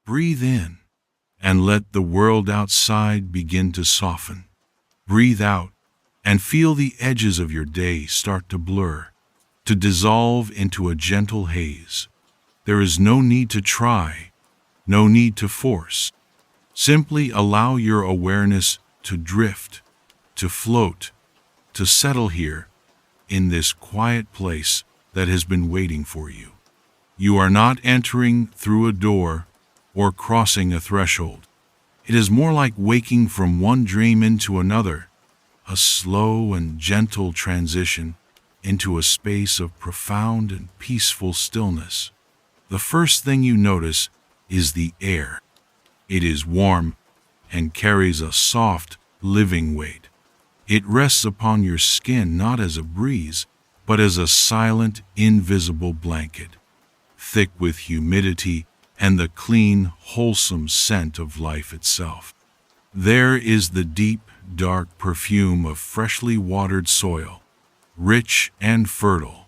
Breathe in and let the world outside begin to soften. Breathe out and feel the edges of your day start to blur, to dissolve into a gentle haze. There is no need to try, no need to force. Simply allow your awareness to drift, to float, to settle here in this quiet place that has been waiting for you. You are not entering through a door or crossing a threshold. It is more like waking from one dream into another, a slow and gentle transition into a space of profound and peaceful stillness. The first thing you notice is the air. It is warm and carries a soft, living weight. It rests upon your skin not as a breeze, but as a silent, invisible blanket, thick with humidity and the clean, wholesome scent of life itself. There is the deep, dark perfume of freshly watered soil, rich and fertile.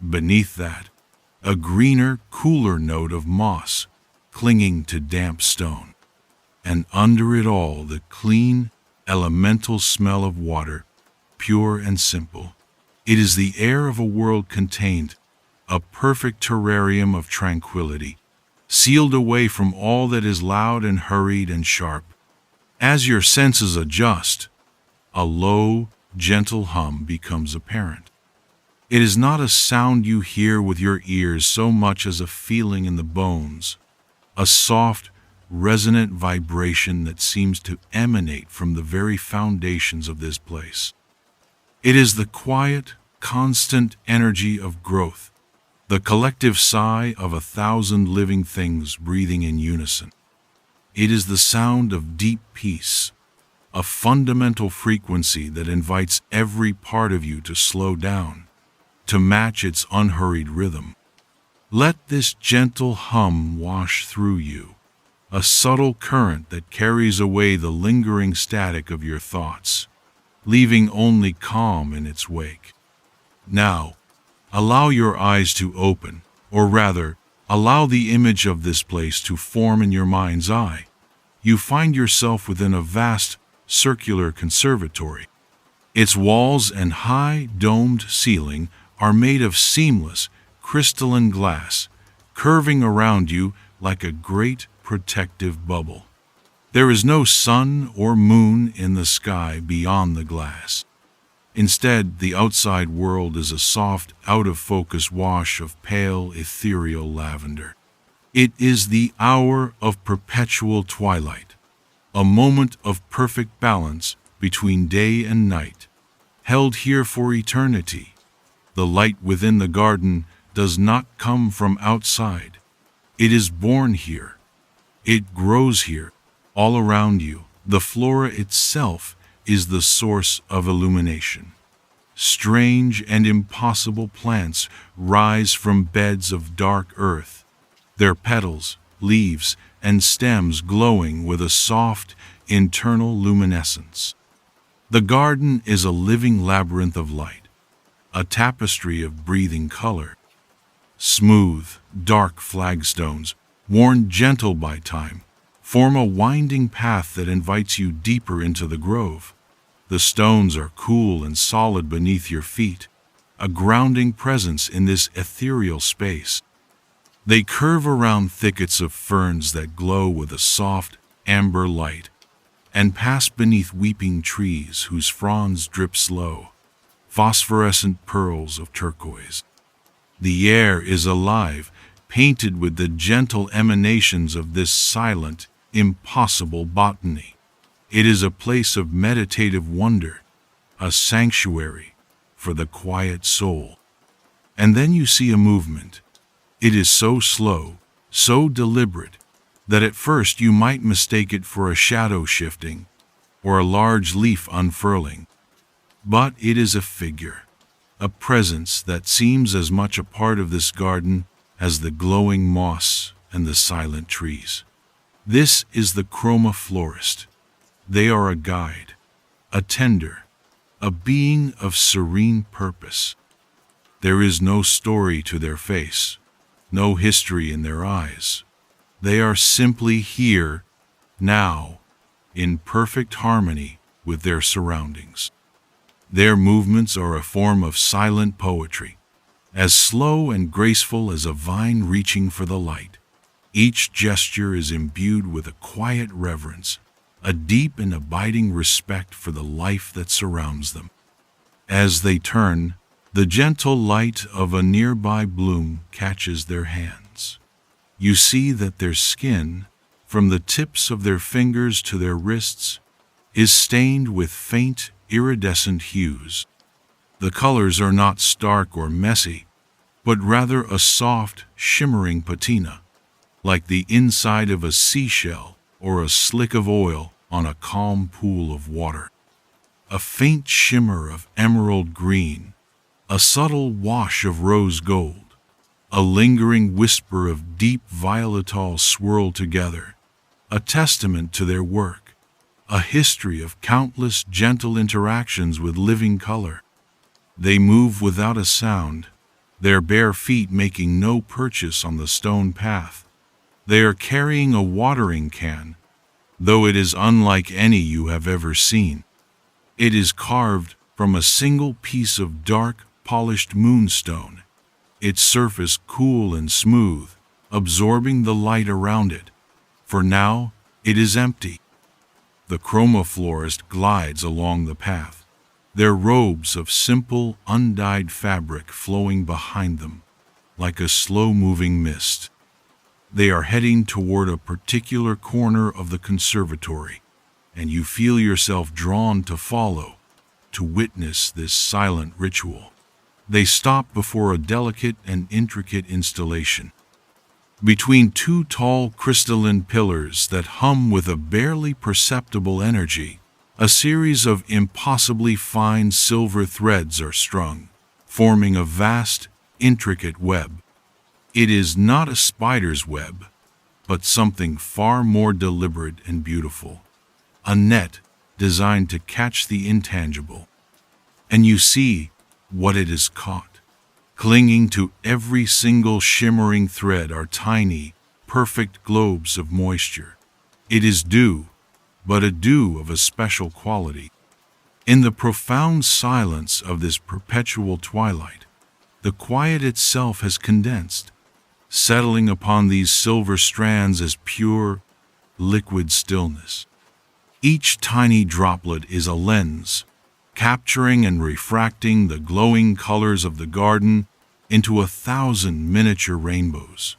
Beneath that, a greener, cooler note of moss clinging to damp stone. And under it all, the clean, elemental smell of water, pure and simple. It is the air of a world contained, a perfect terrarium of tranquility, sealed away from all that is loud and hurried and sharp. As your senses adjust, a low, gentle hum becomes apparent. It is not a sound you hear with your ears so much as a feeling in the bones, a soft, resonant vibration that seems to emanate from the very foundations of this place. It is the quiet, constant energy of growth, the collective sigh of 1,000 living things breathing in unison. It is the sound of deep peace, a fundamental frequency that invites every part of you to slow down, to match its unhurried rhythm. Let this gentle hum wash through you, a subtle current that carries away the lingering static of your thoughts, leaving only calm in its wake. Now, allow your eyes to open, or rather, allow the image of this place to form in your mind's eye. You find yourself within a vast, circular conservatory. Its walls and high, domed ceiling are made of seamless, crystalline glass, curving around you like a great protective bubble. There is no sun or moon in the sky beyond the glass. Instead, the outside world is a soft, out-of-focus wash of pale, ethereal lavender. It is the hour of perpetual twilight, a moment of perfect balance between day and night, held here for eternity. The light within the garden does not come from outside. It is born here. It grows here, all around you. The flora itself is the source of illumination. Strange and impossible plants rise from beds of dark earth, their petals, leaves, and stems glowing with a soft, internal luminescence. The garden is a living labyrinth of light, a tapestry of breathing color. Smooth, dark flagstones, worn gentle by time, form a winding path that invites you deeper into the grove. The stones are cool and solid beneath your feet, a grounding presence in this ethereal space. They curve around thickets of ferns that glow with a soft, amber light, and pass beneath weeping trees whose fronds drip slow, phosphorescent pearls of turquoise. The air is alive, painted with the gentle emanations of this silent, impossible botany. It is a place of meditative wonder, a sanctuary for the quiet soul. And then you see a movement. It is so slow, so deliberate, that at first you might mistake it for a shadow shifting or a large leaf unfurling. But it is a figure, a presence that seems as much a part of this garden as the glowing moss and the silent trees. This is the Chroma Florist. They are a guide, a tender, a being of serene purpose. There is no story to their face, no history in their eyes. They are simply here, now, in perfect harmony with their surroundings. Their movements are a form of silent poetry, as slow and graceful as a vine reaching for the light. Each gesture is imbued with a quiet reverence, a deep and abiding respect for the life that surrounds them. As they turn, the gentle light of a nearby bloom catches their hands. You see that their skin, from the tips of their fingers to their wrists, is stained with faint, iridescent hues. The colors are not stark or messy, but rather a soft, shimmering patina, like the inside of a seashell or a slick of oil on a calm pool of water. A faint shimmer of emerald green, a subtle wash of rose gold, a lingering whisper of deep violetal swirl together, a testament to their work, a history of countless gentle interactions with living color. They move without a sound, their bare feet making no purchase on the stone path. They are carrying a watering can, though it is unlike any you have ever seen. It is carved from a single piece of dark, polished moonstone, its surface cool and smooth, absorbing the light around it. For now, it is empty. The Chroma florist glides along the path, their robes of simple, undyed fabric flowing behind them, like a slow-moving mist. They are heading toward a particular corner of the conservatory, and you feel yourself drawn to follow, to witness this silent ritual. They stop before a delicate and intricate installation. Between two tall crystalline pillars that hum with a barely perceptible energy, a series of impossibly fine silver threads are strung, forming a vast, intricate web. It is not a spider's web, but something far more deliberate and beautiful. A net designed to catch the intangible. And you see what it has caught. Clinging to every single shimmering thread are tiny, perfect globes of moisture. It is dew, but a dew of a special quality. In the profound silence of this perpetual twilight, the quiet itself has condensed, settling upon these silver strands as pure, liquid stillness. Each tiny droplet is a lens, capturing and refracting the glowing colors of the garden into 1,000 miniature rainbows.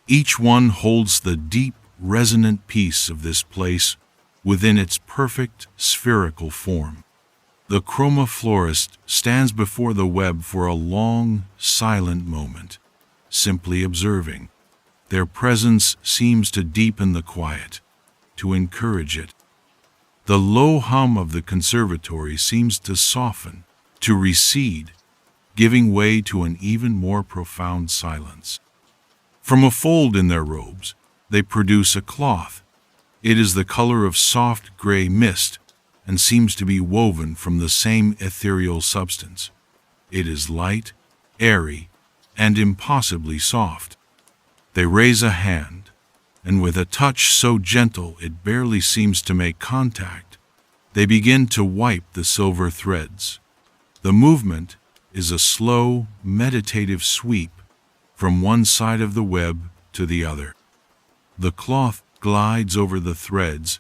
Each one holds the deep, resonant peace of this place within its perfect, spherical form. The Chroma florist stands before the web for a long, silent moment, simply observing. Their presence seems to deepen the quiet, to encourage it. The low hum of the conservatory seems to soften, to recede, giving way to an even more profound silence. From a fold in their robes, they produce a cloth. It is the color of soft gray mist and seems to be woven from the same ethereal substance. It is light, airy, and impossibly soft. They raise a hand, and with a touch so gentle it barely seems to make contact, they begin to wipe the silver threads. The movement is a slow, meditative sweep from one side of the web to the other. The cloth glides over the threads,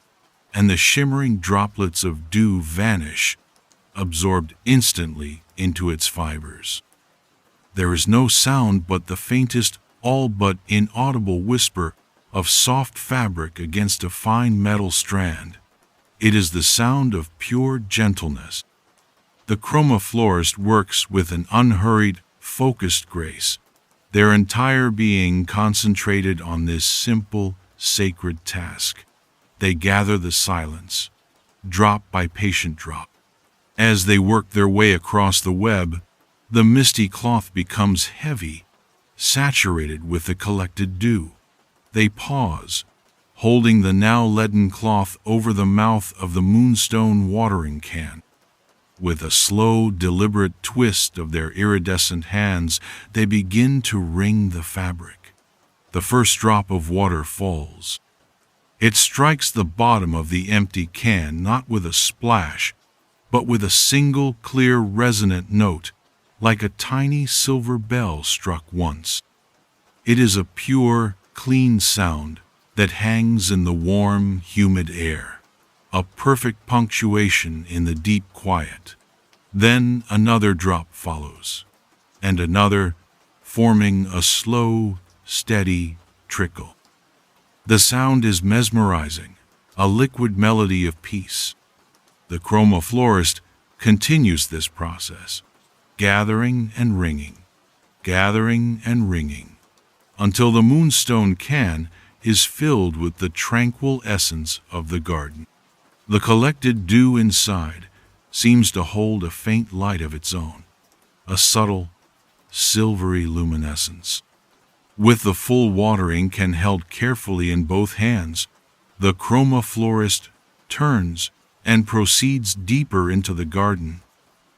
and the shimmering droplets of dew vanish, absorbed instantly into its fibers. There is no sound but the faintest, all but inaudible whisper of soft fabric against a fine metal strand. It is the sound of pure gentleness. The Chroma florist works with an unhurried, focused grace, their entire being concentrated on this simple, sacred task. They gather the silence, drop by patient drop. As they work their way across the web, the misty cloth becomes heavy, saturated with the collected dew. They pause, holding the now leaden cloth over the mouth of the moonstone watering can. With a slow, deliberate twist of their iridescent hands, they begin to wring the fabric. The first drop of water falls. It strikes the bottom of the empty can not with a splash, but with a single clear resonant note, like a tiny silver bell struck once. It is a pure, clean sound that hangs in the warm, humid air, a perfect punctuation in the deep quiet. Then another drop follows, and another, forming a slow, steady trickle. The sound is mesmerizing, a liquid melody of peace. The Chroma Florist continues this process, gathering and ringing, until the moonstone can is filled with the tranquil essence of the garden. The collected dew inside seems to hold a faint light of its own, a subtle, silvery luminescence. With the full watering can held carefully in both hands, the Chroma Florist turns and proceeds deeper into the garden.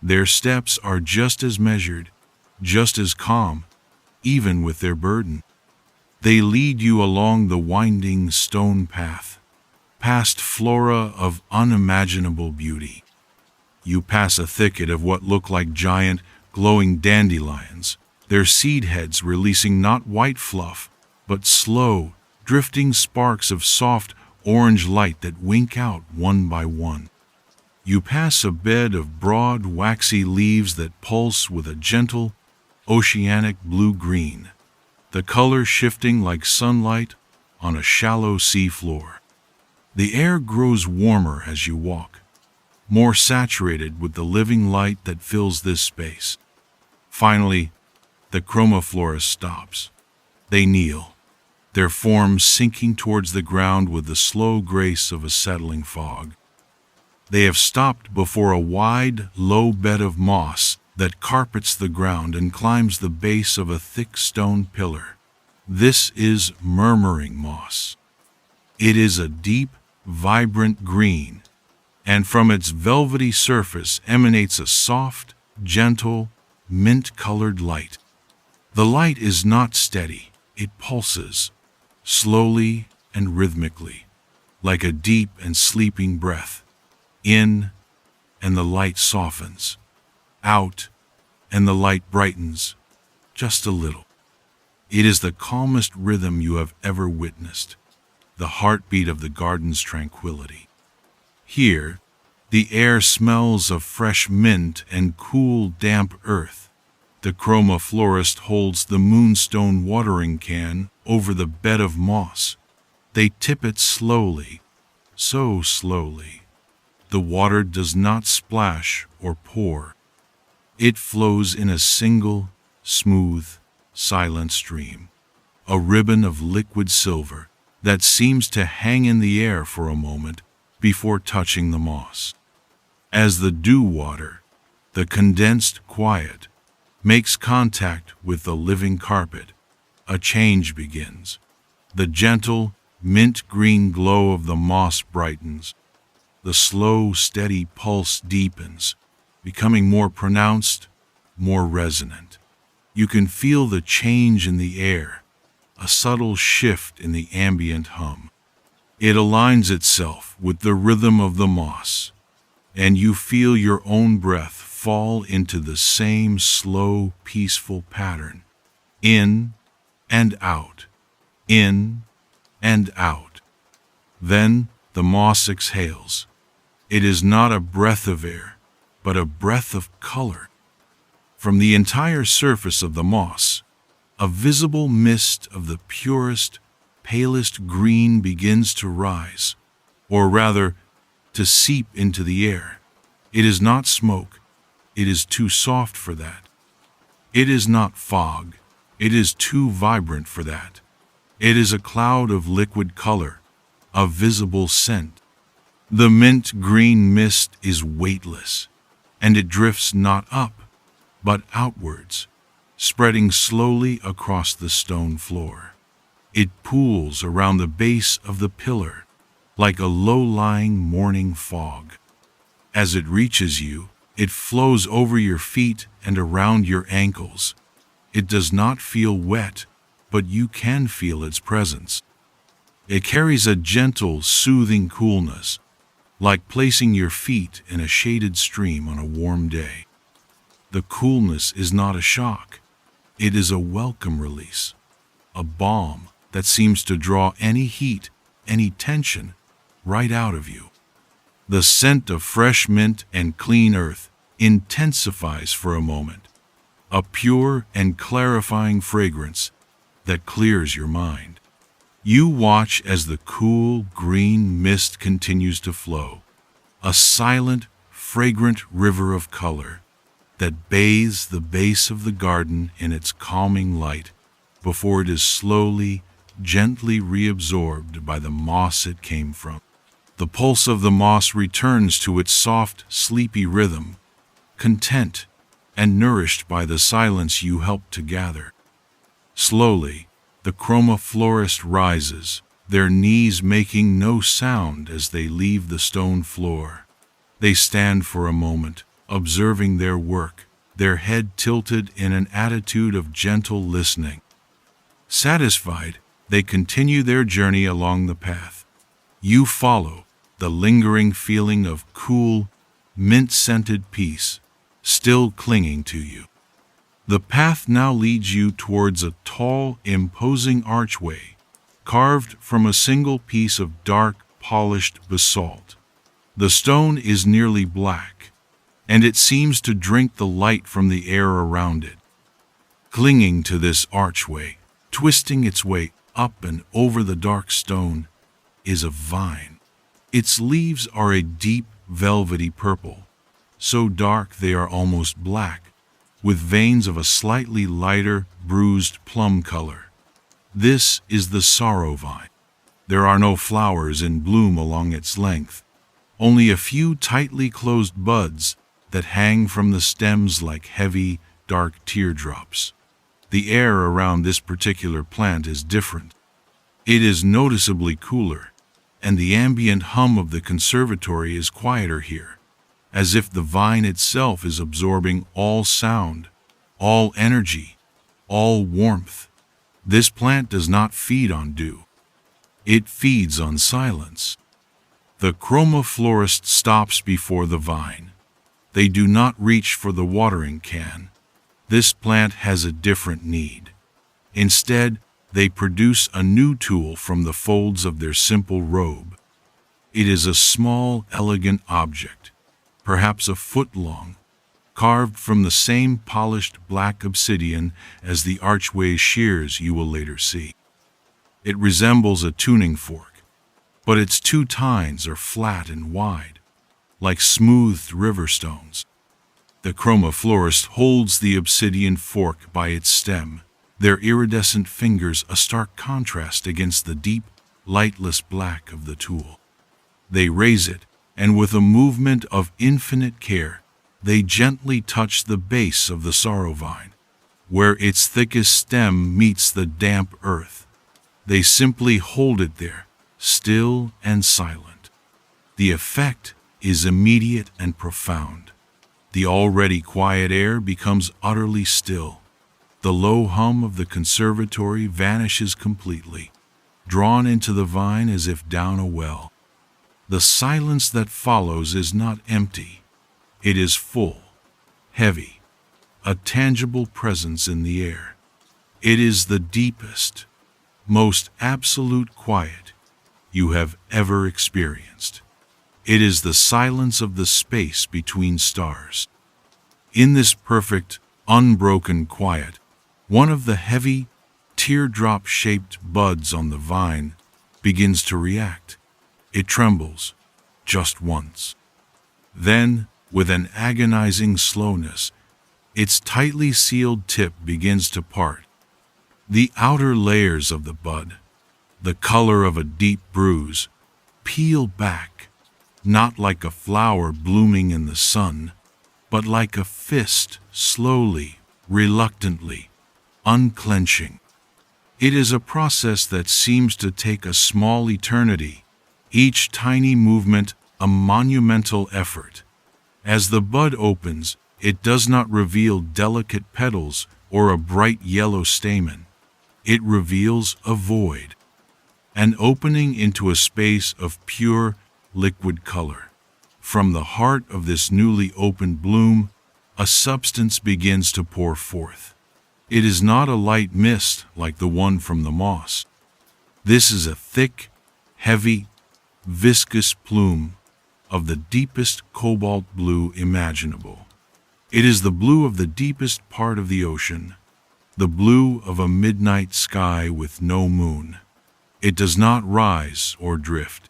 Their steps are just as measured, just as calm, even with their burden. They lead you along the winding stone path, past flora of unimaginable beauty. You pass a thicket of what look like giant, glowing dandelions, their seed heads releasing not white fluff, but slow, drifting sparks of soft orange light that wink out one by one. You pass a bed of broad, waxy leaves that pulse with a gentle, oceanic blue-green, the color shifting like sunlight on a shallow sea floor. The air grows warmer as you walk, more saturated with the living light that fills this space. Finally, the Chroma Florist stops. They kneel, their forms sinking towards the ground with the slow grace of a settling fog. They have stopped before a wide, low bed of moss that carpets the ground and climbs the base of a thick stone pillar. This is murmuring moss. It is a deep, vibrant green, and from its velvety surface emanates a soft, gentle, mint-colored light. The light is not steady, it pulses, slowly and rhythmically, like a deep and sleeping breath. In, and the light softens. Out, and the light brightens, just a little. It is the calmest rhythm you have ever witnessed, the heartbeat of the garden's tranquility. Here, the air smells of fresh mint and cool, damp earth. The Chroma Florist holds the moonstone watering can over the bed of moss. They tip it slowly, so slowly. The water does not splash or pour. It flows in a single, smooth, silent stream, a ribbon of liquid silver that seems to hang in the air for a moment before touching the moss. As the dew water, the condensed quiet, makes contact with the living carpet, a change begins. The gentle, mint-green glow of the moss brightens. The slow, steady pulse deepens, becoming more pronounced, more resonant. You can feel the change in the air, a subtle shift in the ambient hum. It aligns itself with the rhythm of the moss, and you feel your own breath fall into the same slow, peaceful pattern. In and out, in and out. Then the moss exhales. It is not a breath of air, but a breath of color. From the entire surface of the moss, a visible mist of the purest, palest green begins to rise, or rather, to seep into the air. It is not smoke. It is too soft for that. It is not fog. It is too vibrant for that. It is a cloud of liquid color, a visible scent. The mint green mist is weightless, and it drifts not up, but outwards, spreading slowly across the stone floor. It pools around the base of the pillar, like a low-lying morning fog. As it reaches you, it flows over your feet and around your ankles. It does not feel wet, but you can feel its presence. It carries a gentle, soothing coolness, like placing your feet in a shaded stream on a warm day. The coolness is not a shock. It is a welcome release, a balm that seems to draw any heat, any tension, right out of you. The scent of fresh mint and clean earth intensifies for a moment, a pure and clarifying fragrance that clears your mind. You watch as the cool green mist continues to flow, a silent, fragrant river of color that bathes the base of the garden in its calming light before it is slowly, gently reabsorbed by the moss it came from. The pulse of the moss returns to its soft, sleepy rhythm, content and nourished by the silence you helped to gather. Slowly, the Chroma Florist rises, their knees making no sound as they leave the stone floor. They stand for a moment, observing their work, their head tilted in an attitude of gentle listening. Satisfied, they continue their journey along the path. You follow, the lingering feeling of cool, mint-scented peace still clinging to you. The path now leads you towards a tall, imposing archway, carved from a single piece of dark, polished basalt. The stone is nearly black, and it seems to drink the light from the air around it. Clinging to this archway, twisting its way up and over the dark stone, is a vine. Its leaves are a deep, velvety purple, so dark they are almost black, with veins of a slightly lighter, bruised plum color. This is the sorrow vine. There are no flowers in bloom along its length, only a few tightly closed buds that hang from the stems like heavy, dark teardrops. The air around this particular plant is different. It is noticeably cooler, and the ambient hum of the conservatory is quieter here, as if the vine itself is absorbing all sound, all energy, all warmth. This plant does not feed on dew. It feeds on silence. The Chroma Florist stops before the vine. They do not reach for the watering can. This plant has a different need. Instead, they produce a new tool from the folds of their simple robe. It is a small, elegant object, perhaps a foot long, carved from the same polished black obsidian as the archway's shears you will later see. It resembles a tuning fork, but its two tines are flat and wide, like smoothed river stones. The Chroma Florist holds the obsidian fork by its stem, their iridescent fingers a stark contrast against the deep, lightless black of the tool. They raise it, and with a movement of infinite care, they gently touch the base of the sorrow vine, where its thickest stem meets the damp earth. They simply hold it there, still and silent. The effect is immediate and profound. The already quiet air becomes utterly still. The low hum of the conservatory vanishes completely, drawn into the vine as if down a well. The silence that follows is not empty. It is full, heavy, a tangible presence in the air. It is the deepest, most absolute quiet you have ever experienced. It is the silence of the space between stars. In this perfect, unbroken quiet, one of the heavy, teardrop-shaped buds on the vine begins to react. It trembles, just once. Then, with an agonizing slowness, its tightly sealed tip begins to part. The outer layers of the bud, the color of a deep bruise, peel back, not like a flower blooming in the sun, but like a fist, slowly, reluctantly, unclenching. It is a process that seems to take a small eternity, each tiny movement a monumental effort. As the bud opens, it does not reveal delicate petals or a bright yellow stamen. It reveals a void, an opening into a space of pure, liquid color. From the heart of this newly opened bloom, a substance begins to pour forth. It is not a light mist like the one from the moss. This is a thick, heavy, viscous plume of the deepest cobalt blue imaginable. It is the blue of the deepest part of the ocean, the blue of a midnight sky with no moon. It does not rise or drift.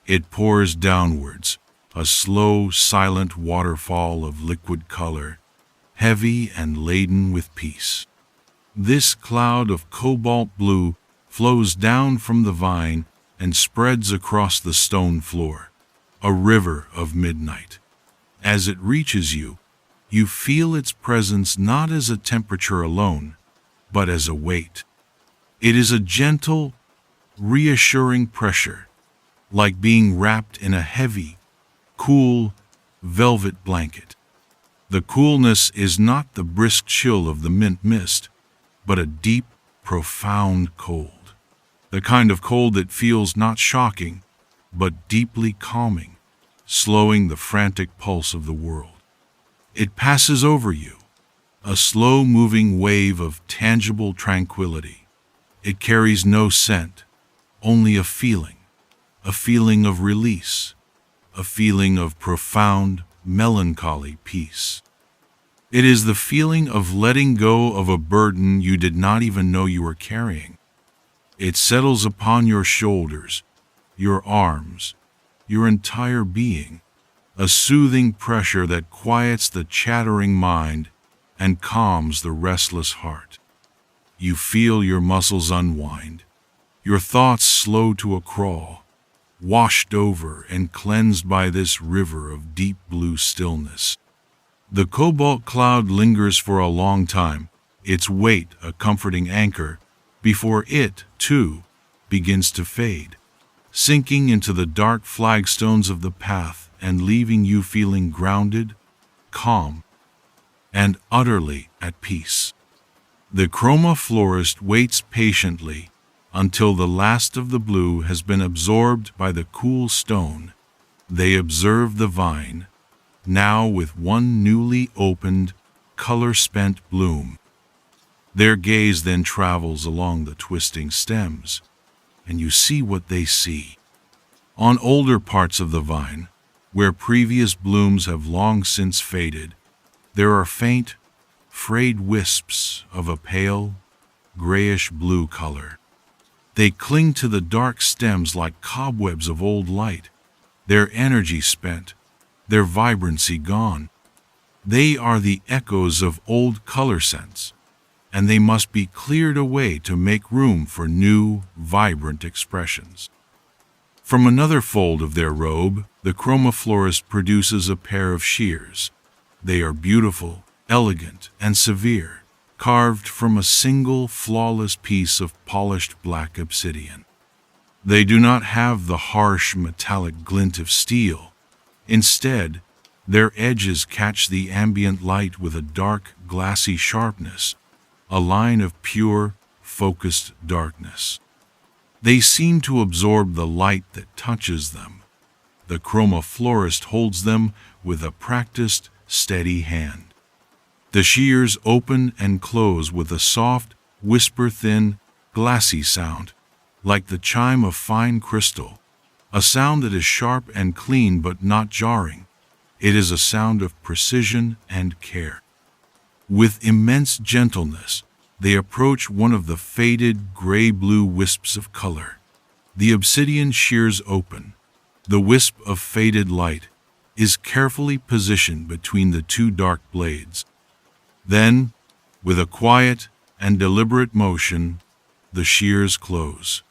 It pours downwards, a slow, silent waterfall of liquid color, heavy and laden with peace. This cloud of cobalt blue flows down from the vine and spreads across the stone floor, a river of midnight. As it reaches you, you feel its presence not as a temperature alone, but as a weight. It is a gentle, reassuring pressure, like being wrapped in a heavy, cool, velvet blanket. The coolness is not the brisk chill of the mint mist, but a deep, profound cold. The kind of cold that feels not shocking, but deeply calming, slowing the frantic pulse of the world. It passes over you, a slow-moving wave of tangible tranquility. It carries no scent, only a feeling of release, a feeling of profound, melancholy peace. It is the feeling of letting go of a burden you did not even know you were carrying. It settles upon your shoulders, your arms, your entire being, a soothing pressure that quiets the chattering mind and calms the restless heart. You feel your muscles unwind, your thoughts slow to a crawl, washed over and cleansed by this river of deep blue stillness. The cobalt cloud lingers for a long time, its weight a comforting anchor, before it, too, begins to fade, sinking into the dark flagstones of the path and leaving you feeling grounded, calm, and utterly at peace. The Chroma florist waits patiently until the last of the blue has been absorbed by the cool stone. They observe the vine, now with one newly opened, color-spent bloom. Their gaze then travels along the twisting stems, and you see what they see. On older parts of the vine, where previous blooms have long since faded, there are faint, frayed wisps of a pale, grayish-blue color. They cling to the dark stems like cobwebs of old light, their energy spent, their vibrancy gone. They are the echoes of old color scents, and they must be cleared away to make room for new, vibrant expressions. From another fold of their robe, the Chroma florist produces a pair of shears. They are beautiful, elegant, and severe, carved from a single, flawless piece of polished black obsidian. They do not have the harsh, metallic glint of steel. Instead, their edges catch the ambient light with a dark, glassy sharpness, a line of pure, focused darkness. They seem to absorb the light that touches them. The Chroma florist holds them with a practiced, steady hand. The shears open and close with a soft, whisper-thin, glassy sound, like the chime of fine crystal, a sound that is sharp and clean but not jarring. It is a sound of precision and care. With immense gentleness, they approach one of the faded gray-blue wisps of color. The obsidian shears open. The wisp of faded light is carefully positioned between the two dark blades. Then, with a quiet and deliberate motion, the shears close.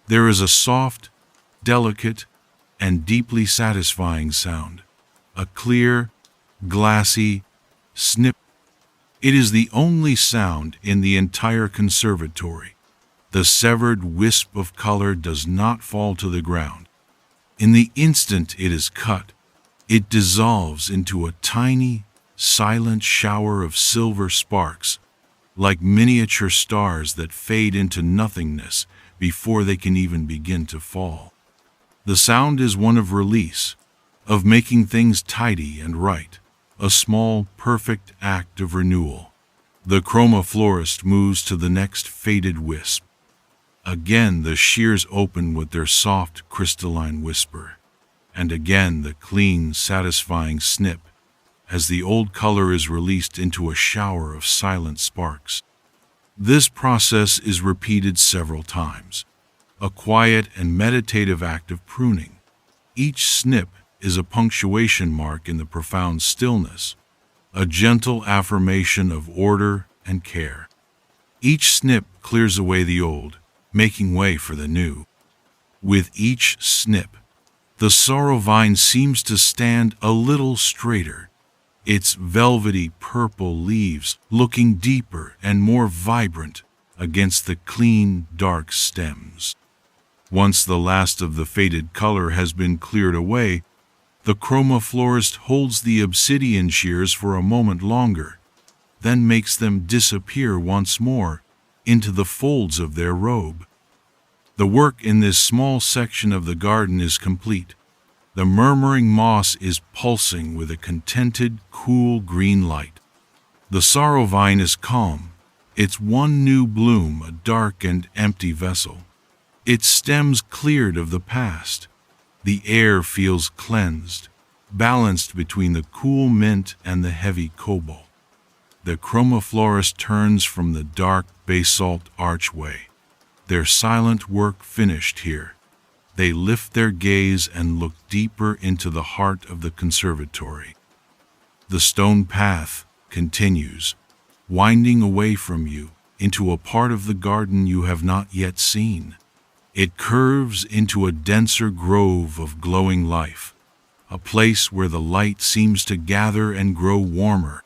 There is a soft, delicate, and deeply satisfying sound, a clear, glassy snip. It is the only sound in the entire conservatory. The severed wisp of color does not fall to the ground. In the instant it is cut, it dissolves into a tiny, silent shower of silver sparks, like miniature stars that fade into nothingness before they can even begin to fall. The sound is one of release, of making things tidy and right, a small, perfect act of renewal. The Chroma Florist moves to the next faded wisp. Again the shears open with their soft, crystalline whisper, and again the clean, satisfying snip as the old color is released into a shower of silent sparks. This process is repeated several times, a quiet and meditative act of pruning. Each snip is a punctuation mark in the profound stillness, a gentle affirmation of order and care. Each snip clears away the old, making way for the new. With each snip, the sorrow vine seems to stand a little straighter, its velvety purple leaves looking deeper and more vibrant against the clean, dark stems. Once the last of the faded color has been cleared away, the Chroma Florist holds the obsidian shears for a moment longer, then makes them disappear once more into the folds of their robe. The work in this small section of the garden is complete. The murmuring moss is pulsing with a contented, cool green light. The sorrow vine is calm, its one new bloom a dark and empty vessel. Its stems cleared of the past. The air feels cleansed, balanced between the cool mint and the heavy cobalt. The Chroma Florist turns from the dark basalt archway. Their silent work finished here, they lift their gaze and look deeper into the heart of the conservatory. The stone path continues, winding away from you into a part of the garden you have not yet seen. It curves into a denser grove of glowing life, a place where the light seems to gather and grow warmer.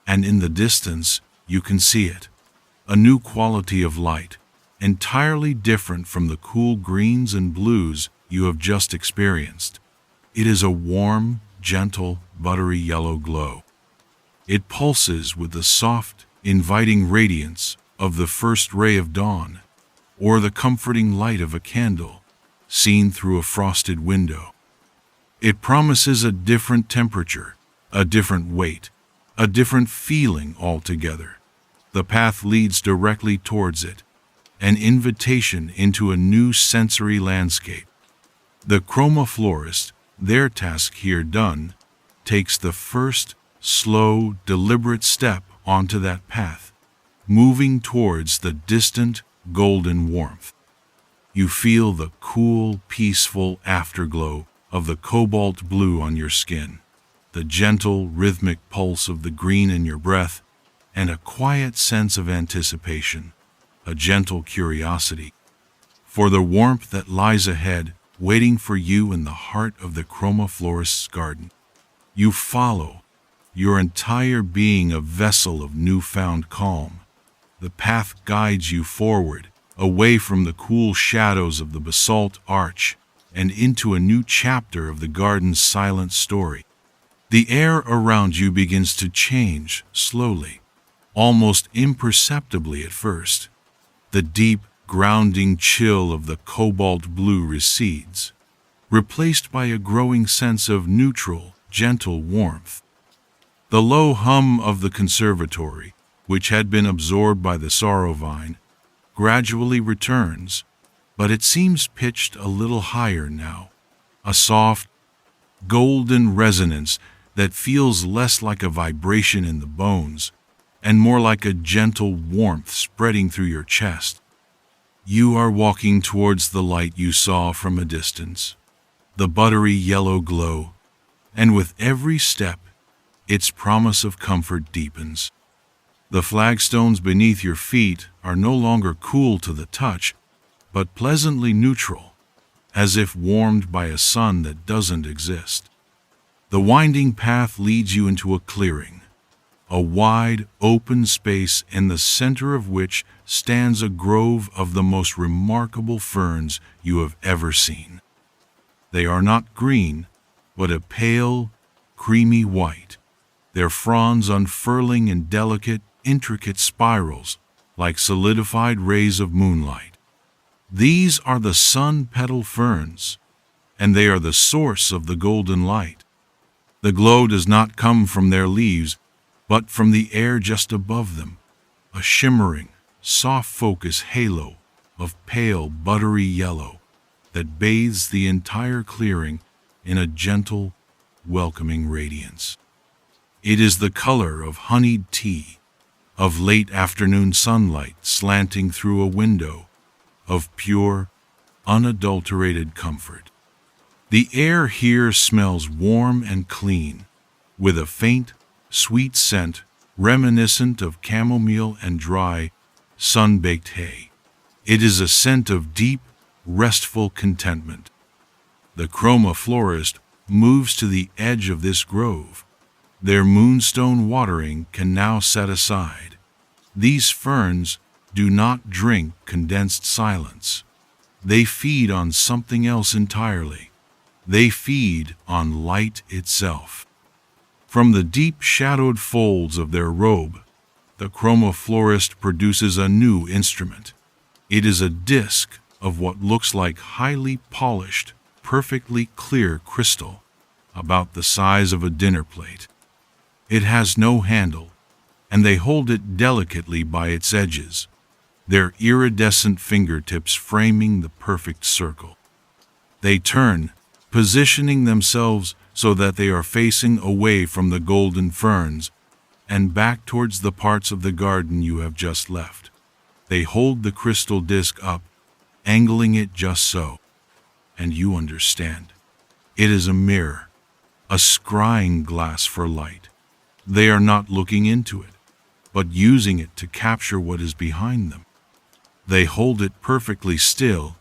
And in the distance, you can see it, a new quality of light, entirely different from the cool greens and blues you have just experienced. It is a warm, gentle, buttery yellow glow. It pulses with the soft, inviting radiance of the first ray of dawn, or the comforting light of a candle seen through a frosted window. It promises a different temperature, a different weight, a different feeling altogether. The path leads directly towards it, an invitation into a new sensory landscape. The Chroma Florist, their task here done, takes the first, slow, deliberate step onto that path, moving towards the distant, golden warmth. You feel the cool, peaceful afterglow of the cobalt blue on your skin, the gentle, rhythmic pulse of the green in your breath, and a quiet sense of anticipation, a gentle curiosity for the warmth that lies ahead, waiting for you in the heart of the Chroma Florist's garden. You follow, your entire being a vessel of newfound calm. The path guides you forward, away from the cool shadows of the basalt arch, and into a new chapter of the garden's silent story. The air around you begins to change slowly, almost imperceptibly at first. The deep, grounding chill of the cobalt blue recedes, replaced by a growing sense of neutral, gentle warmth. The low hum of the conservatory, which had been absorbed by the sorrow vine, gradually returns, but it seems pitched a little higher now, a soft, golden resonance that feels less like a vibration in the bones and more like a gentle warmth spreading through your chest. You are walking towards the light you saw from a distance, the buttery yellow glow, and with every step, its promise of comfort deepens. The flagstones beneath your feet are no longer cool to the touch, but pleasantly neutral, as if warmed by a sun that doesn't exist. The winding path leads you into a clearing, a wide, open space in the center of which stands a grove of the most remarkable ferns you have ever seen. They are not green, but a pale, creamy white, their fronds unfurling in delicate, intricate spirals, like solidified rays of moonlight. These are the sun petal ferns, and they are the source of the golden light. The glow does not come from their leaves, but from the air just above them, a shimmering, soft focus halo of pale, buttery yellow that bathes the entire clearing in a gentle, welcoming radiance. It is the color of honeyed tea, of late afternoon sunlight slanting through a window, of pure, unadulterated comfort. The air here smells warm and clean, with a faint, sweet scent reminiscent of chamomile and dry, sun-baked hay. It is a scent of deep, restful contentment. The Chroma florist moves to the edge of this grove. Their moonstone watering can now set aside. These ferns do not drink condensed silence. They feed on something else entirely. They feed on light itself. From the deep shadowed folds of their robe, the Chroma florist produces a new instrument. It is a disc of what looks like highly polished, perfectly clear crystal, about the size of a dinner plate. It has no handle, and they hold it delicately by its edges, their iridescent fingertips framing the perfect circle. They turn, positioning themselves so that they are facing away from the golden ferns and back towards the parts of the garden you have just left. They hold the crystal disc up, angling it just so. And you understand. It is a mirror, a scrying glass for light. They are not looking into it, but using it to capture what is behind them. They hold it perfectly still,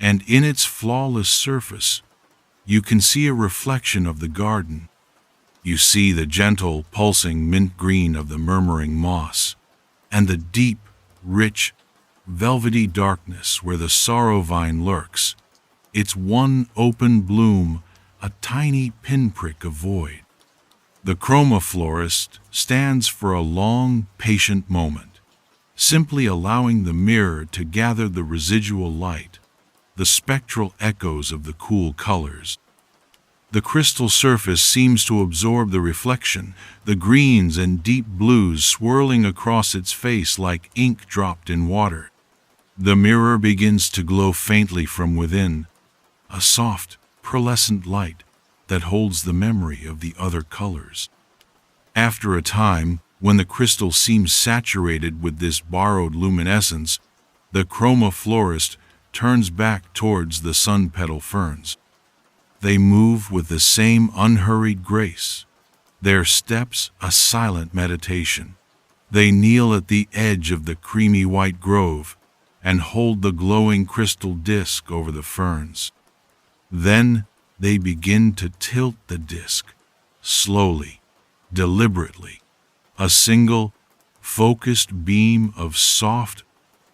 and in its flawless surface, you can see a reflection of the garden. You see the gentle, pulsing mint green of the murmuring moss, and the deep, rich, velvety darkness where the sorrow vine lurks, its one open bloom a tiny pinprick of void. The Chroma florist stands for a long, patient moment, simply allowing the mirror to gather the residual light, the spectral echoes of the cool colors. The crystal surface seems to absorb the reflection, the greens and deep blues swirling across its face like ink dropped in water. The mirror begins to glow faintly from within, a soft, pearlescent light that holds the memory of the other colors. After a time, when the crystal seems saturated with this borrowed luminescence, the Chroma florist turns back towards the sun petal ferns. They move with the same unhurried grace, their steps a silent meditation. They kneel at the edge of the creamy white grove and hold the glowing crystal disc over the ferns. Then they begin to tilt the disc, slowly, deliberately. A single, focused beam of soft,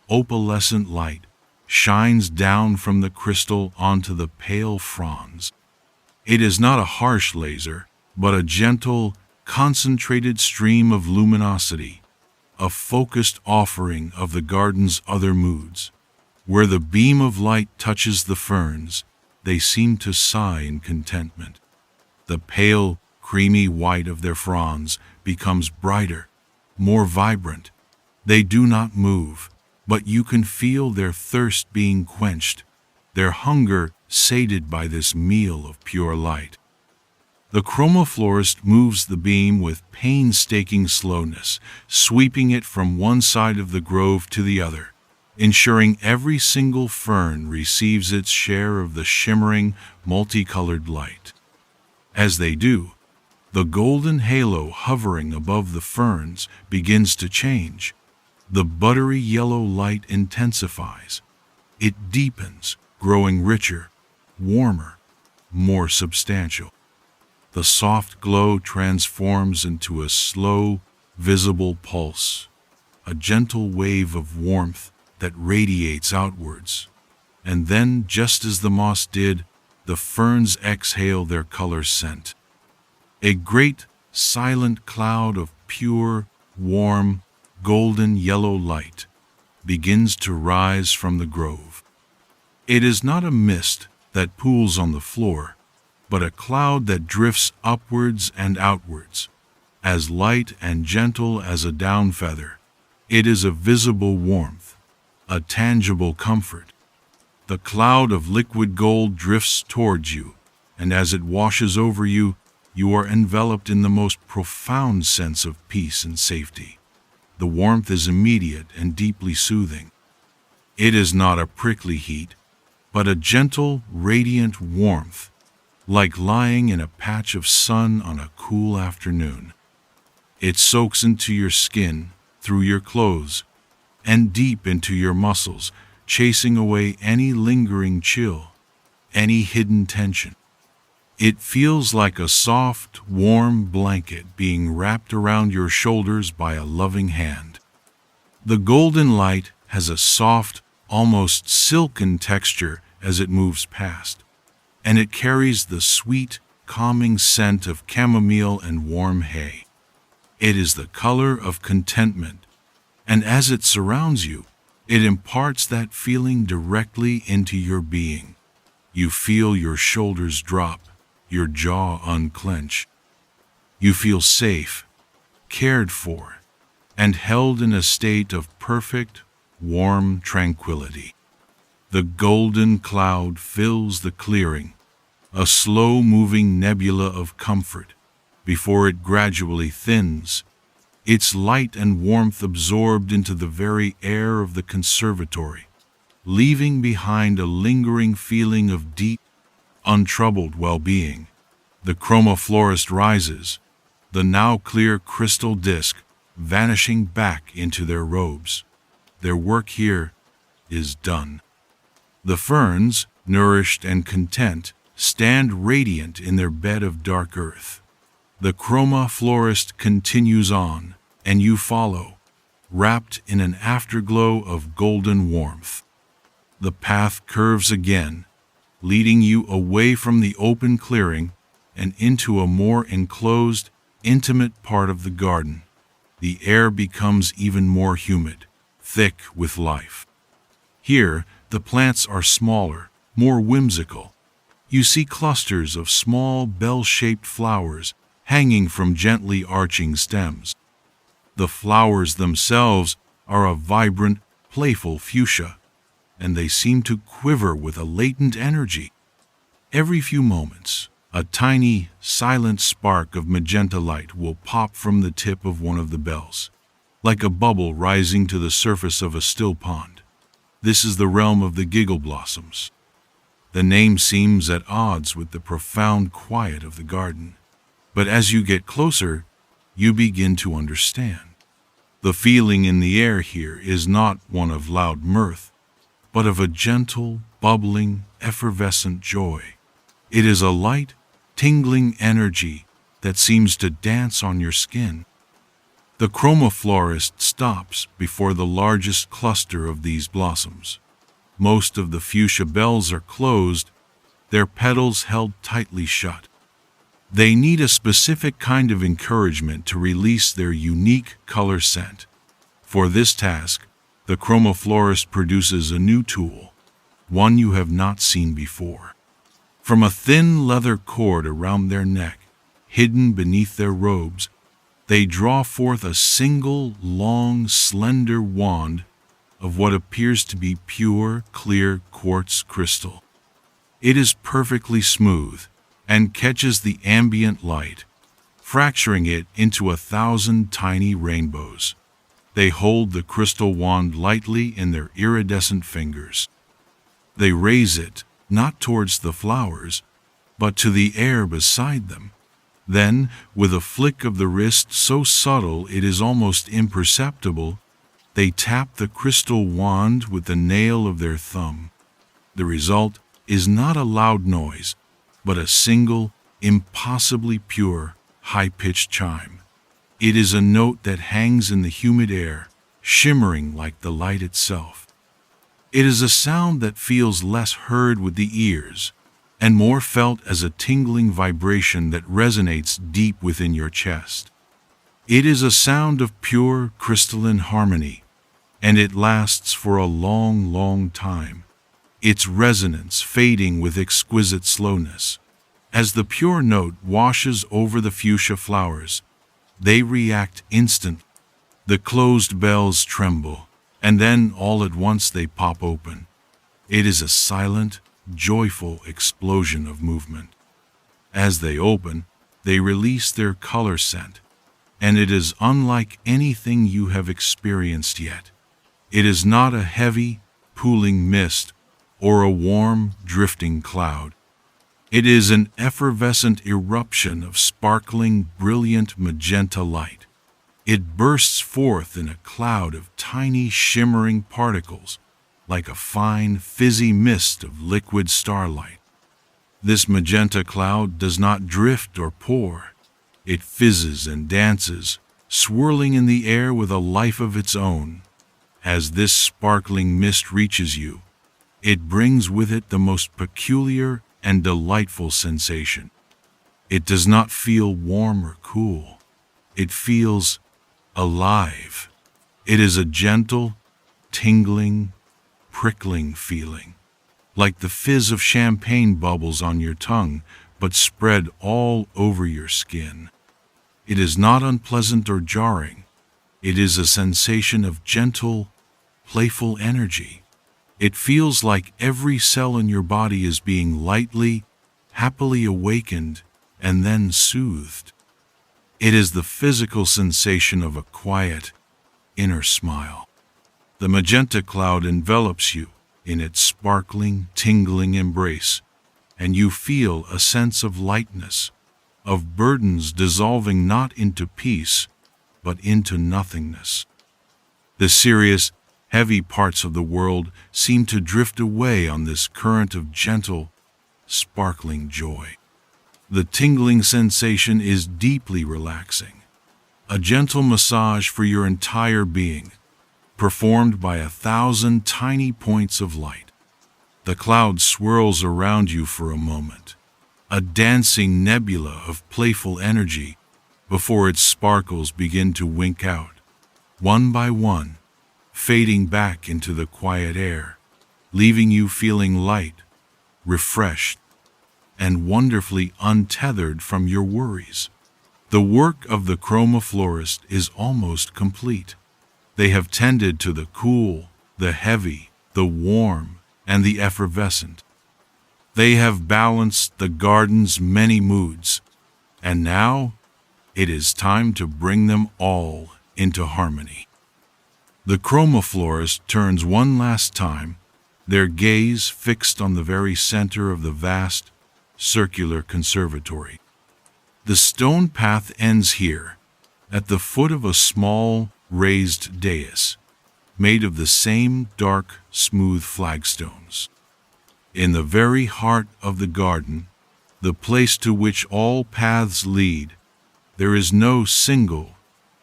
opalescent light shines down from the crystal onto the pale fronds. It is not a harsh laser, but a gentle, concentrated stream of luminosity, a focused offering of the garden's other moods. Where the beam of light touches the ferns, they seem to sigh in contentment. The pale, creamy white of their fronds becomes brighter, more vibrant. They do not move, but you can feel their thirst being quenched, their hunger sated by this meal of pure light. The Chroma florist moves the beam with painstaking slowness, sweeping it from one side of the grove to the other, ensuring every single fern receives its share of the shimmering, multicolored light. As they do, the golden halo hovering above the ferns begins to change. The buttery yellow light intensifies. It deepens, growing richer, warmer, more substantial. The soft glow transforms into a slow, visible pulse, a gentle wave of warmth that radiates outwards. And then, just as the moss did, the ferns exhale their color scent. A great, silent cloud of pure, warm, golden yellow light begins to rise from the grove. It is not a mist that pools on the floor, but a cloud that drifts upwards and outwards, as light and gentle as a down feather. It is a visible warmth, a tangible comfort. The cloud of liquid gold drifts towards you, and as it washes over you, you are enveloped in the most profound sense of peace and safety. The warmth is immediate and deeply soothing. It is not a prickly heat, but a gentle, radiant warmth, like lying in a patch of sun on a cool afternoon. It soaks into your skin, through your clothes, and deep into your muscles, chasing away any lingering chill, any hidden tension. It feels like a soft, warm blanket being wrapped around your shoulders by a loving hand. The golden light has a soft, almost silken texture as it moves past, and it carries the sweet, calming scent of chamomile and warm hay. It is the color of contentment, and as it surrounds you, it imparts that feeling directly into your being. You feel your shoulders drop, your jaw unclench. You feel safe, cared for, and held in a state of perfect, warm tranquility. The golden cloud fills the clearing, a slow-moving nebula of comfort, before it gradually thins, its light and warmth absorbed into the very air of the conservatory, leaving behind a lingering feeling of deep, untroubled well-being. The Chroma Florist rises, the now clear crystal disk vanishing back into their robes. Their work here is done. The ferns, nourished and content, stand radiant in their bed of dark earth. The Chroma Florist continues on, and you follow, wrapped in an afterglow of golden warmth. The path curves again, leading you away from the open clearing and into a more enclosed, intimate part of the garden. The air becomes even more humid, thick with life. Here, the plants are smaller, more whimsical. You see clusters of small, bell-shaped flowers hanging from gently arching stems. The flowers themselves are a vibrant, playful fuchsia, and they seem to quiver with a latent energy. Every few moments, a tiny, silent spark of magenta light will pop from the tip of one of the bells, like a bubble rising to the surface of a still pond. This is the realm of the giggle blossoms. The name seems at odds with the profound quiet of the garden, but as you get closer, you begin to understand. The feeling in the air here is not one of loud mirth, but of a gentle, bubbling, effervescent joy. It is a light, tingling energy that seems to dance on your skin. The Chroma Florist stops before the largest cluster of these blossoms. Most of the fuchsia bells are closed, their petals held tightly shut. They need a specific kind of encouragement to release their unique color scent. For this task, the Chroma Florist produces a new tool, one you have not seen before. From a thin leather cord around their neck, hidden beneath their robes, they draw forth a single, long, slender wand of what appears to be pure, clear quartz crystal. It is perfectly smooth and catches the ambient light, fracturing it into 1,000 tiny rainbows. They hold the crystal wand lightly in their iridescent fingers. They raise it, not towards the flowers, but to the air beside them. Then, with a flick of the wrist so subtle it is almost imperceptible, they tap the crystal wand with the nail of their thumb. The result is not a loud noise, but a single, impossibly pure, high-pitched chime. It is a note that hangs in the humid air, shimmering like the light itself. It is a sound that feels less heard with the ears, and more felt as a tingling vibration that resonates deep within your chest. It is a sound of pure crystalline harmony, and it lasts for a long, long time, its resonance fading with exquisite slowness. As the pure note washes over the fuchsia flowers, they react instantly. The closed bells tremble, and then all at once they pop open. It is a silent, joyful explosion of movement. As they open, they release their color scent, and it is unlike anything you have experienced yet. It is not a heavy, pooling mist or a warm, drifting cloud. It is an effervescent eruption of sparkling, brilliant magenta light. It bursts forth in a cloud of tiny, shimmering particles, like a fine, fizzy mist of liquid starlight. This magenta cloud does not drift or pour. It fizzes and dances, swirling in the air with a life of its own. As this sparkling mist reaches you, it brings with it the most peculiar and delightful sensation. It does not feel warm or cool. It feels alive. It is a gentle, tingling, prickling feeling, like the fizz of champagne bubbles on your tongue, but spread all over your skin. It is not unpleasant or jarring. It is a sensation of gentle, playful energy. It feels like every cell in your body is being lightly, happily awakened, and then soothed. It is the physical sensation of a quiet, inner smile. The magenta cloud envelops you in its sparkling, tingling embrace, and you feel a sense of lightness, of burdens dissolving not into peace, but into nothingness. The serious, heavy parts of the world seem to drift away on this current of gentle, sparkling joy. The tingling sensation is deeply relaxing, a gentle massage for your entire being, performed by 1,000 tiny points of light. The cloud swirls around you for a moment, a dancing nebula of playful energy, before its sparkles begin to wink out, one by one, fading back into the quiet air, leaving you feeling light, refreshed, and wonderfully untethered from your worries. The work of the Chroma Florist is almost complete. They have tended to the cool, the heavy, the warm, and the effervescent. They have balanced the garden's many moods, and now it is time to bring them all into harmony. The Chroma Florist turns one last time, their gaze fixed on the very center of the vast, circular conservatory. The stone path ends here, at the foot of a small, raised dais, made of the same dark, smooth flagstones. In the very heart of the garden, the place to which all paths lead, there is no single,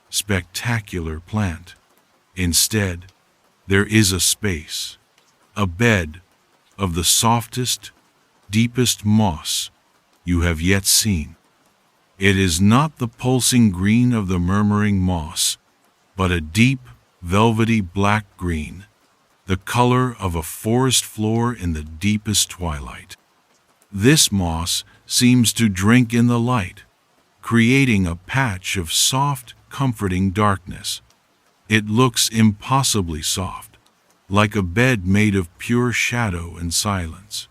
spectacular plant. Instead, there is a space, a bed of the softest, deepest moss you have yet seen. It is not the pulsing green of the murmuring moss, but a deep, velvety black green, the color of a forest floor in the deepest twilight. This moss seems to drink in the light, creating a patch of soft, comforting darkness. It looks impossibly soft, like a bed made of pure shadow and silence.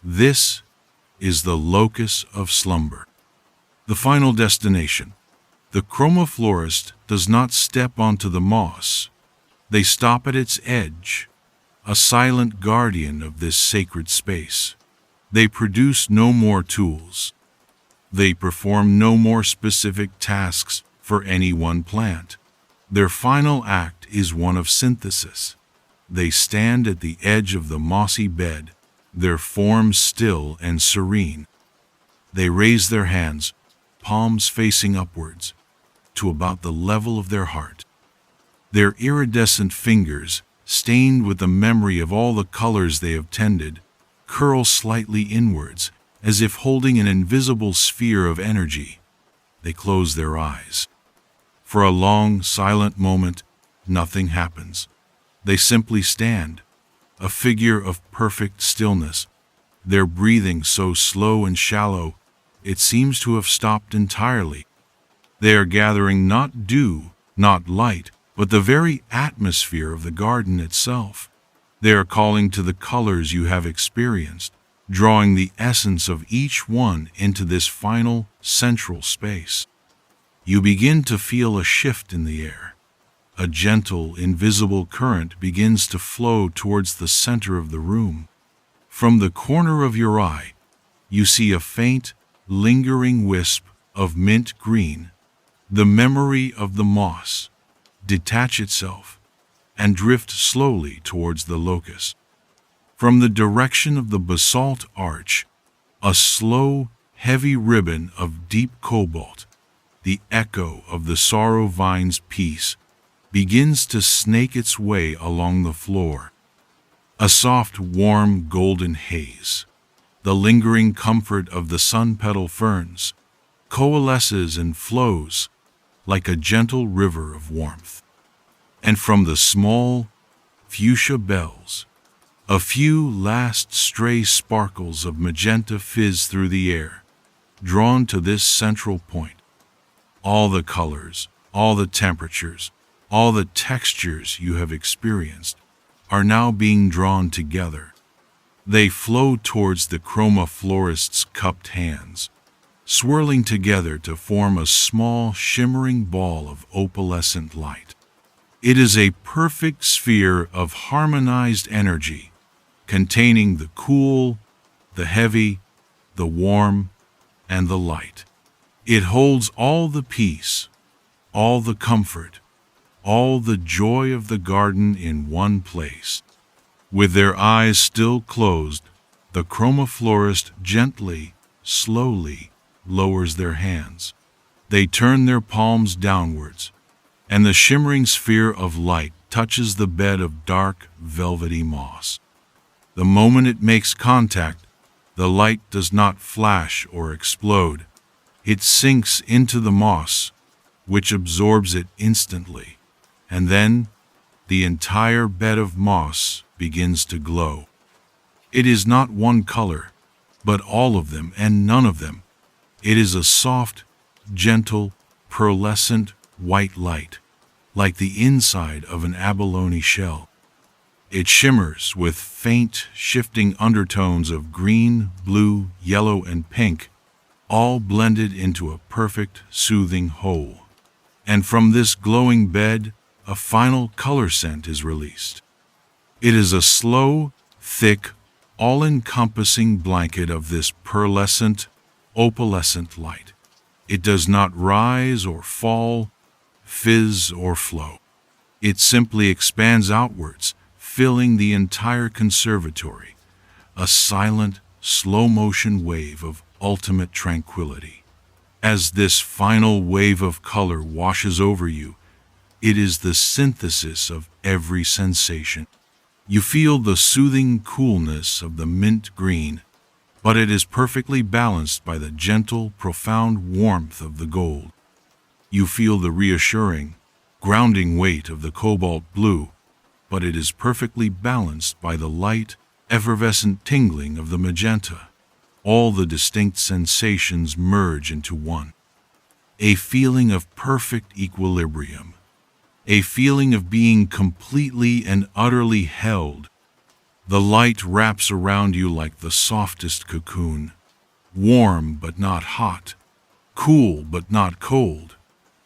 This is the locus of slumber. The final destination. The Chroma Florist does not step onto the moss. They stop at its edge, a silent guardian of this sacred space. They produce no more tools. They perform no more specific tasks for any one plant. Their final act is one of synthesis. They stand at the edge of the mossy bed, their forms still and serene. They raise their hands, palms facing upwards, to about the level of their heart. Their iridescent fingers, stained with the memory of all the colors they have tended, curl slightly inwards, as if holding an invisible sphere of energy. They close their eyes. For a long, silent moment, nothing happens. They simply stand, a figure of perfect stillness, their breathing so slow and shallow, it seems to have stopped entirely. They are gathering not dew, not light, but the very atmosphere of the garden itself. They are calling to the colors you have experienced, drawing the essence of each one into this final, central space. You begin to feel a shift in the air. A gentle, invisible current begins to flow towards the center of the room. From the corner of your eye, you see a faint, lingering wisp of mint green, the memory of the moss, detach itself and drift slowly towards the locus. From the direction of the basalt arch, a slow, heavy ribbon of deep cobalt, the echo of the sorrow vine's peace, begins to snake its way along the floor. A soft, warm, golden haze, the lingering comfort of the sun-petal ferns, coalesces and flows like a gentle river of warmth. And from the small, fuchsia bells, a few last stray sparkles of magenta fizz through the air, drawn to this central point. All the colors, all the temperatures, all the textures you have experienced are now being drawn together. They flow towards the Chroma florist's cupped hands, swirling together to form a small, shimmering ball of opalescent light. It is a perfect sphere of harmonized energy, containing the cool, the heavy, the warm, and the light. It holds all the peace, all the comfort, all the joy of the garden in one place. With their eyes still closed, the Chroma florist gently, slowly lowers their hands. They turn their palms downwards, and the shimmering sphere of light touches the bed of dark, velvety moss. The moment it makes contact, the light does not flash or explode. It sinks into the moss, which absorbs it instantly. And then, the entire bed of moss begins to glow. It is not one color, but all of them and none of them. It is a soft, gentle, pearlescent white light, like the inside of an abalone shell. It shimmers with faint, shifting undertones of green, blue, yellow, and pink, all blended into a perfect, soothing whole. And from this glowing bed, a final color scent is released. It is a slow, thick, all-encompassing blanket of this pearlescent, opalescent light. It does not rise or fall, fizz or flow. It simply expands outwards, filling the entire conservatory, a silent, slow-motion wave of ultimate tranquility. As this final wave of color washes over you, it is the synthesis of every sensation. You feel the soothing coolness of the mint green, but it is perfectly balanced by the gentle, profound warmth of the gold. You feel the reassuring, grounding weight of the cobalt blue, but it is perfectly balanced by the light, effervescent tingling of the magenta. All the distinct sensations merge into one. A feeling of perfect equilibrium. A feeling of being completely and utterly held. The light wraps around you like the softest cocoon, warm but not hot, cool but not cold,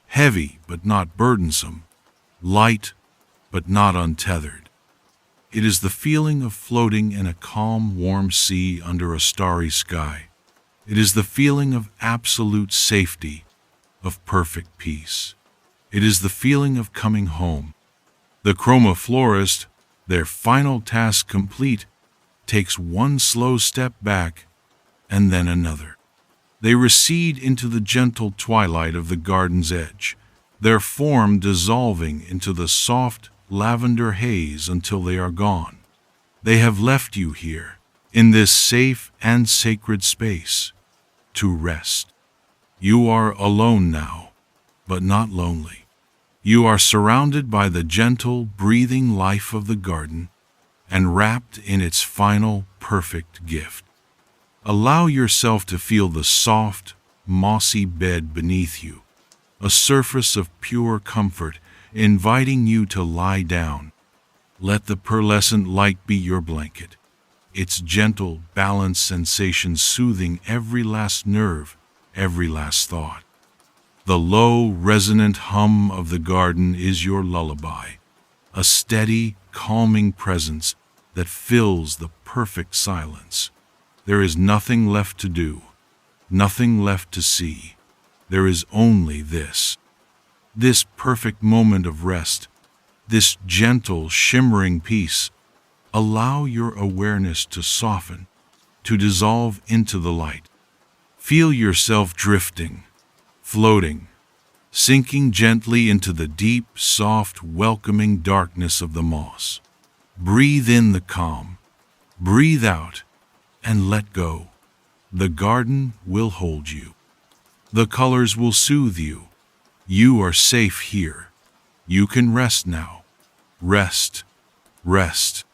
heavy but not burdensome, light but not untethered. It is the feeling of floating in a calm, warm sea under a starry sky. It is the feeling of absolute safety, of perfect peace. It is the feeling of coming home. The Chroma florist, their final task complete, takes one slow step back and then another. They recede into the gentle twilight of the garden's edge, their form dissolving into the soft lavender haze until they are gone. They have left you here, in this safe and sacred space, to rest. You are alone now, but not lonely. You are surrounded by the gentle, breathing life of the garden and wrapped in its final, perfect gift. Allow yourself to feel the soft, mossy bed beneath you, a surface of pure comfort inviting you to lie down. Let the pearlescent light be your blanket, its gentle, balanced sensation soothing every last nerve, every last thought. The low, resonant hum of the garden is your lullaby, a steady, calming presence that fills the perfect silence. There is nothing left to do, nothing left to see. There is only this perfect moment of rest, this gentle, shimmering peace. Allow your awareness to soften, to dissolve into the light. Feel yourself drifting, floating, sinking gently into the deep, soft, welcoming darkness of the moss. Breathe in the calm, breathe out, and let go. The garden will hold you. The colors will soothe you. You are safe here. You can rest now. Rest, rest.